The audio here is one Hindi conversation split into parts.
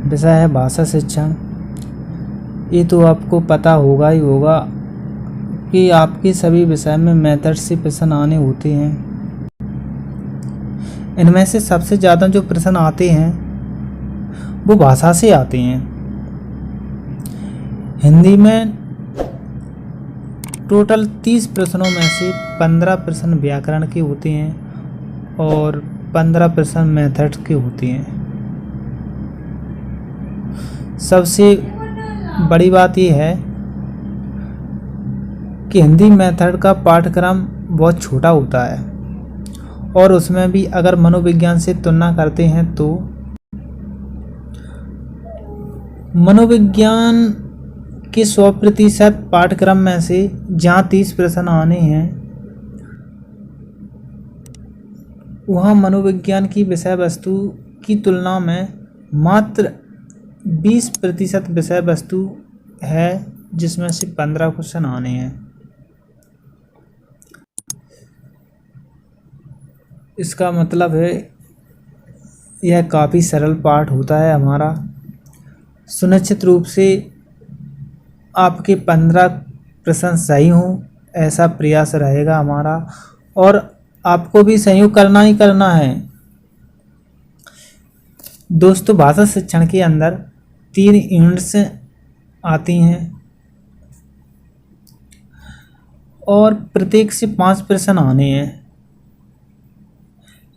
विषय है भाषा शिक्षण। ये तो आपको पता होगा ही होगा कि आपके सभी विषय में मेथड से प्रश्न आने होते हैं। इनमें से सबसे ज़्यादा जो प्रश्न आते हैं वो भाषा से आते हैं। हिंदी में टोटल 30 प्रश्नों में से 15 प्रश्न व्याकरण के होते हैं और 15 प्रश्न मेथड के होते हैं। सबसे बड़ी बात यह है कि हिंदी मेथड का पाठ्यक्रम बहुत छोटा होता है और उसमें भी अगर मनोविज्ञान से तुलना करते हैं तो मनोविज्ञान के 100% पाठ्यक्रम में से जहाँ 30 प्रश्न आने हैं वहाँ मनोविज्ञान की विषय वस्तु की तुलना में मात्र 20% विषय वस्तु है जिसमें से 15 क्वेश्चन आने हैं। इसका मतलब है यह काफ़ी सरल पाठ होता है हमारा। सुनिश्चित रूप से आपके 15 प्रश्न सही हों ऐसा प्रयास रहेगा हमारा और आपको भी सहयोग करना ही करना है। दोस्तों, भाषा शिक्षण के अंदर 3 यूनिट्स आती हैं और प्रत्येक से 5 प्रश्न आने हैं,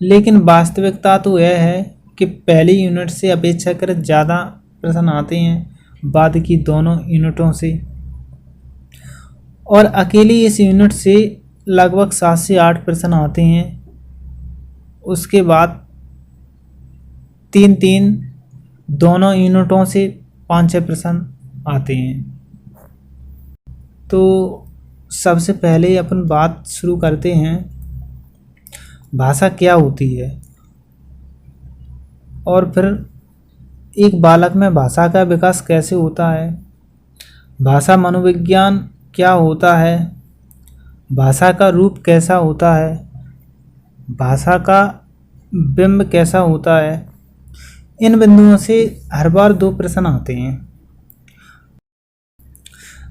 लेकिन वास्तविकता तो यह है कि पहली यूनिट से अपेक्षाकृत ज़्यादा प्रश्न आते हैं बाद की दोनों यूनिटों से, और अकेली इस यूनिट से लगभग 7 से 8 प्रश्न आते हैं। उसके बाद 3 दोनों यूनिटों से 5-6 प्रश्न आते हैं। तो सबसे पहले अपन बात शुरू करते हैं भाषा क्या होती है और फिर एक बालक में भाषा का विकास कैसे होता है, भाषा मनोविज्ञान क्या होता है, भाषा का रूप कैसा होता है, भाषा का बिंब कैसा होता है। इन बिंदुओं से हर बार 2 प्रश्न आते हैं।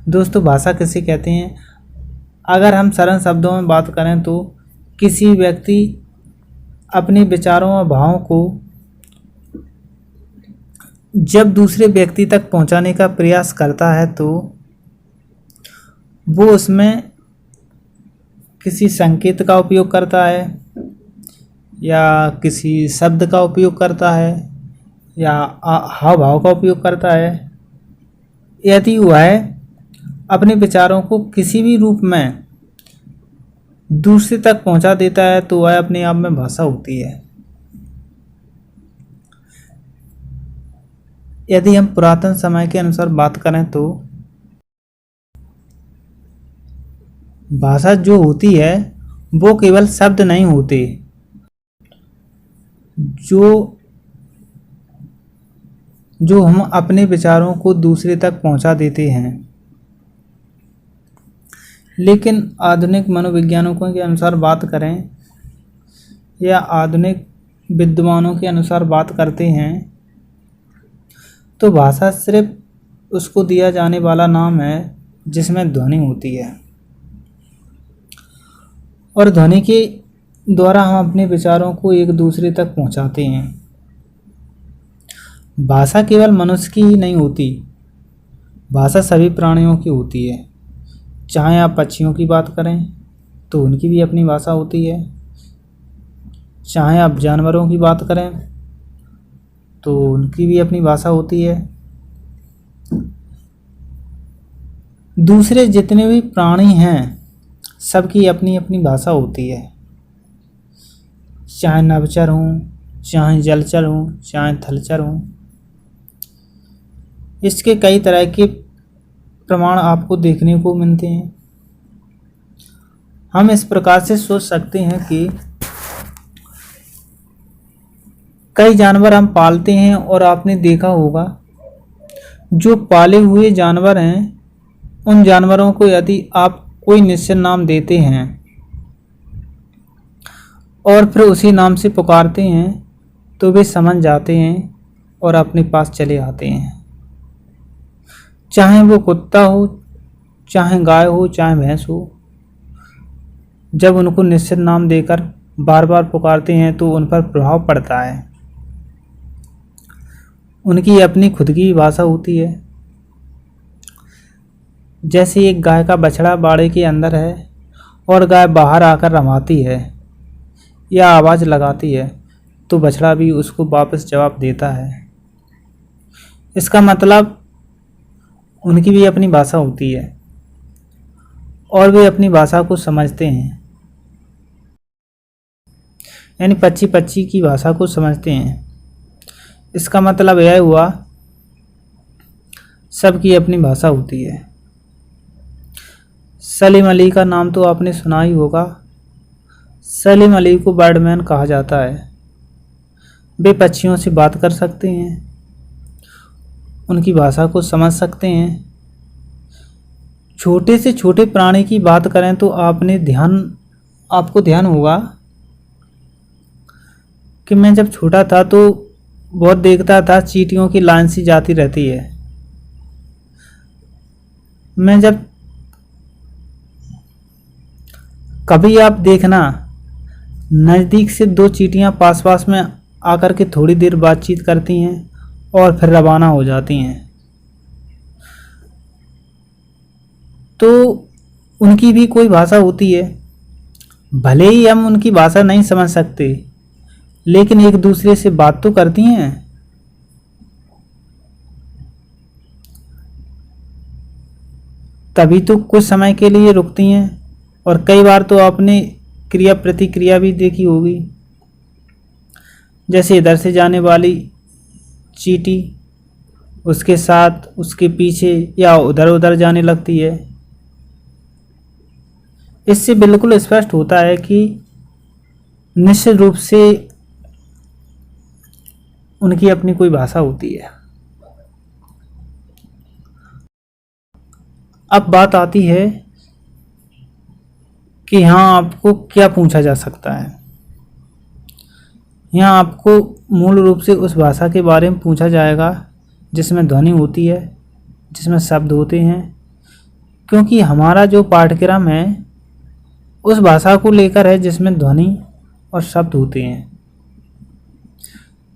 दोस्तों, भाषा किसे कहते हैं? अगर हम सरल शब्दों में बात करें तो किसी व्यक्ति अपने विचारों और भावों को जब दूसरे व्यक्ति तक पहुंचाने का प्रयास करता है तो वो उसमें किसी संकेत का उपयोग करता है या किसी शब्द का उपयोग करता है या हाव भाव का उपयोग करता है। यदि वह अपने विचारों को किसी भी रूप में दूसरे तक पहुंचा देता है तो वह अपने आप में भाषा होती है। यदि हम पुरातन समय के अनुसार बात करें तो भाषा जो होती है वो केवल शब्द नहीं होते, जो हम अपने विचारों को दूसरे तक पहुंचा देते हैं। लेकिन आधुनिक मनोवैज्ञानिकों के अनुसार बात करें या आधुनिक विद्वानों के अनुसार बात करते हैं तो भाषा सिर्फ उसको दिया जाने वाला नाम है जिसमें ध्वनि होती है और ध्वनि के द्वारा हम अपने विचारों को एक दूसरे तक पहुंचाते हैं। भाषा केवल मनुष्य की ही नहीं होती, भाषा सभी प्राणियों की होती है। चाहे आप पक्षियों की बात करें तो उनकी भी अपनी भाषा होती है, चाहे आप जानवरों की बात करें तो उनकी भी अपनी भाषा होती है। दूसरे जितने भी प्राणी हैं सबकी अपनी अपनी भाषा होती है, चाहे नभचर हों, चाहे जलचर हों, चाहे थलचर हों। इसके कई तरह के प्रमाण आपको देखने को मिलते हैं। हम इस प्रकार से सोच सकते हैं कि कई जानवर हम पालते हैं और आपने देखा होगा जो पाले हुए जानवर हैं उन जानवरों को यदि आप कोई निश्चित नाम देते हैं और फिर उसी नाम से पुकारते हैं तो वे समझ जाते हैं और अपने पास चले आते हैं। चाहे वो कुत्ता हो, चाहे गाय हो, चाहे भैंस हो। जब उनको निश्चित नाम देकर बार बार पुकारते हैं तो उन पर प्रभाव पड़ता है। उनकी अपनी खुद की भाषा होती है। जैसे एक गाय का बछड़ा बाड़े के अंदर है और गाय बाहर आकर रमाती है या आवाज़ लगाती है, तो बछड़ा भी उसको वापस जवाब देता है। इसका मतलब उनकी भी अपनी भाषा होती है और वे अपनी भाषा को समझते हैं, यानी पक्षी पक्षी की भाषा को समझते हैं। इसका मतलब यह हुआ सबकी अपनी भाषा होती है। सलीम अली का नाम तो आपने सुना ही होगा। सलीम अली को बर्डमैन कहा जाता है। वे पक्षियों से बात कर सकते हैं, उनकी भाषा को समझ सकते हैं। छोटे से छोटे प्राणी की बात करें तो आपको ध्यान होगा कि मैं जब छोटा था तो बहुत देखता था चींटियों की लाइन सी जाती रहती है। मैं जब कभी आप देखना नज़दीक से दो चींटियां पास पास में आकर के थोड़ी देर बातचीत करती हैं और फिर रवाना हो जाती हैं, तो उनकी भी कोई भाषा होती है। भले ही हम उनकी भाषा नहीं समझ सकते, लेकिन एक दूसरे से बात तो करती हैं। तभी तो कुछ समय के लिए रुकती हैं, और कई बार तो आपने क्रिया प्रतिक्रिया भी देखी होगी। जैसे इधर से जाने वाली चींटी उसके साथ उसके पीछे या उधर उधर जाने लगती है। इससे बिल्कुल स्पष्ट होता है कि निश्चित रूप से उनकी अपनी कोई भाषा होती है। अब बात आती है कि यहाँ आपको क्या पूछा जा सकता है। यहाँ आपको मूल रूप से उस भाषा के बारे में पूछा जाएगा जिसमें ध्वनि होती है, जिसमें शब्द होते हैं, क्योंकि हमारा जो पाठ्यक्रम है उस भाषा को लेकर है जिसमें ध्वनि और शब्द होते हैं।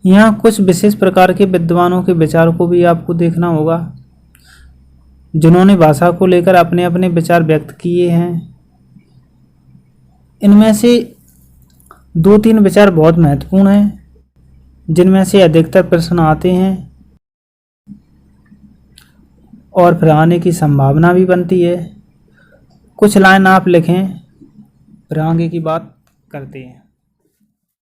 यहाँ कुछ विशेष प्रकार के विद्वानों के विचार को भी आपको देखना होगा, जिन्होंने भाषा को लेकर अपने अपने विचार व्यक्त किए हैं। इनमें से 2-3 विचार बहुत महत्वपूर्ण हैं, जिनमें से अधिकतर प्रश्न आते हैं और फिर आने की संभावना भी बनती है। कुछ लाइन आप लिखें, फिर आगे की बात करते हैं।